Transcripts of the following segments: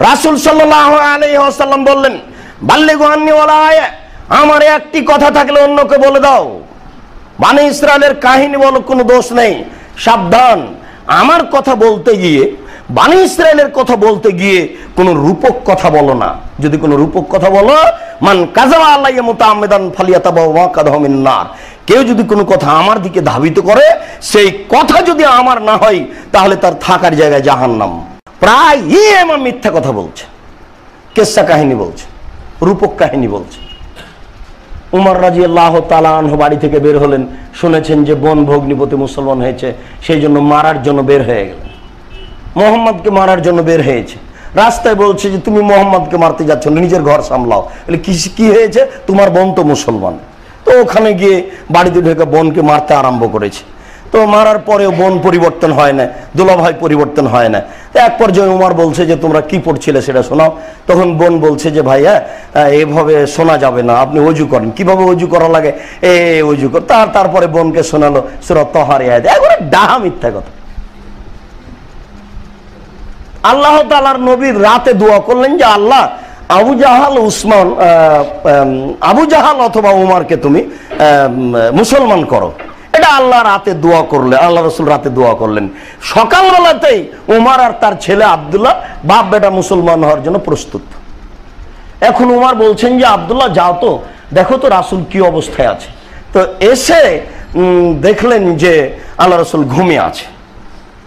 রাসূল সাল্লাল্লাহু আলাইহি ওয়াসাল্লাম বললেন, বাল্লিগু আন্নী ওয়ালা আয়া, আমার একটি কথা থাকলে অন্যকে বলে দাও। বনি ইসরায়েলের কাহিনী বলো, কোনো দোষ নেই, সাবধান। আমার কথা বলতে গিয়ে, বনি ইসরায়েলের কথা বলতে গিয়ে কোনো রূপক কথা বলো না। যদি কোনো রূপক কথা বলো, মান কাযাবা আলাইয়া মুতাআম্মিদান ফালিয়াতাবাওয়া মাকাদাহু মিন নার, কেউ যদি কোনো কথা আমার দিকে ধাবিত করে, সেই কথা যদি আমার না হয়, তাহলে তার থাকার জায়গায় জাহান্নাম। প্রায় আমার মিথ্যা কথা বলছে, কিসসা কাহিনী বলছে, রূপক কাহিনী বলছে। উমর রাদিয়াল্লাহু তাআলা আনহু বাড়ি থেকে বের হলেন, শুনেছেন যে বোন ভগ্নিপতি মুসলমান হয়েছে, সেই জন্য মারার জন্য বের হয়ে গেলেন। মোহাম্মদকে মারার জন্য বের হয়েছে। রাস্তায় বলছে যে তুমি মোহাম্মদকে মারতে যাচ্ছ, নিজের ঘর সামলাও। কি হয়েছে? তোমার বোন তো মুসলমান। তো ওখানে গিয়ে বাড়িতে ঢুকে বোনকে মারতে আরম্ভ করেছে। তো মারার পরেও বোন পরিবর্তন হয় না, দুলাভাই পরিবর্তন হয় না। তো এক পর্যায়ে উমর বলছে যে তোমরা কি পড়ছিলে সেটা শোনাও। তখন বোন বলছে যে ভাইয়া এভাবে শোনা যাবে না, আপনি ওযু করেন। কিভাবে ওযু করা লাগে? ওযু কর। তারপরে বোনকে শোনালো সূরা তাহার আয়াত। একবারে ডাহা মিথ্যা কথা। আল্লাহ তাআলার নবী রাতে দোয়া করলেন যে আল্লাহ, আবু জাহাল অথবা উমরকে তুমি মুসলমান করো। এটা আল্লাহ রাতে দোয়া করলে, আল্লাহ রাসূল রাতে দোয়া করলেন। সকালবেলাতেই উমর আর তার ছেলে আব্দুল্লাহ বাপ বেটা মুসলমান হওয়ার জন্য প্রস্তুত। এখন উমর বলছেন যে আব্দুল্লাহ যাও তো, দেখো তো রাসূল কি অবস্থায় আছে। তো এসে দেখলেন যে আল্লাহ রাসূল ঘুমিয়ে আছে।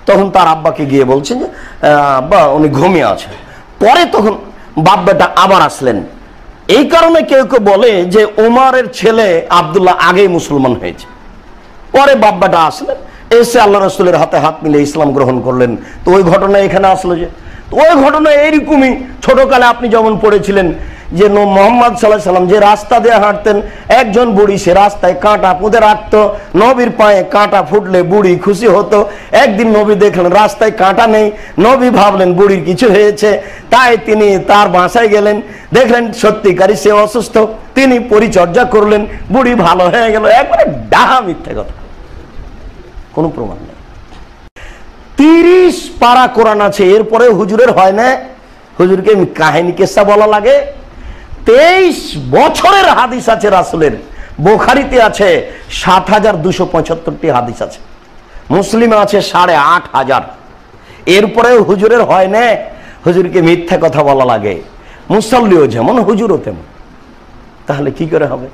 তখন তার আব্বাকে গিয়ে বলছেন যে আব্বা উনি ঘুমিয়ে আছে। পরে তখন বাপ বেটা আবার আসলেন। এই কারণে কেউ কেউ বলে যে উমরের ছেলে আব্দুল্লাহ আগেই মুসলমান হয়েছে। পরে বাপ বেটা আসলেন, এসে আল্লাহ রাসূলের হাতে হাত মিলে ইসলাম গ্রহণ করলেন। তো ওই ঘটনা এখানে আসলো যে, ওই ঘটনা এইরকমই। ছোটকালে আপনি যেমন পড়েছিলেন যে মুহাম্মদ সাল্লাল্লাহু আলাইহি ওয়াসাল্লাম যে রাস্তা দিয়ে হাঁটতেন, একজন বুড়ি সে রাস্তায় কাঁটা পুঁতে রাখতো। নবীর পায়ে কাঁটা ফুটলে বুড়ি খুশি হতো। একদিন নবী দেখলেন রাস্তায় কাঁটা নেই, নবী ভাবলেন বুড়ির কিছু হয়েছে, তাই তিনি তার বাসায় গেলেন। দেখলেন সত্যিকারই সে অসুস্থ, তিনি পরিচর্যা করলেন, বুড়ি ভালো হয়ে গেল। একবারে ডাহা মিথ্যে কথা, কোনো প্রমাণ নেই। 30 পারা কোরআন আছে, এরপরে হুজুরের হয় না। হুজুরকে কাহিনী কেসা বলা লাগে। 23 বছরের হাদিস আছে রাসূলের। বুখারীতে আছে 7275টি হাদিস আছে, মুসলিমে আছে 8500। এরপরেও হুজুরের হয় না। হুজুরকে মিথ্যা কথা বলা লাগে। মুসাল্লিও যেমন, হুজুরও তেমন। তাহলে কি করে হবে?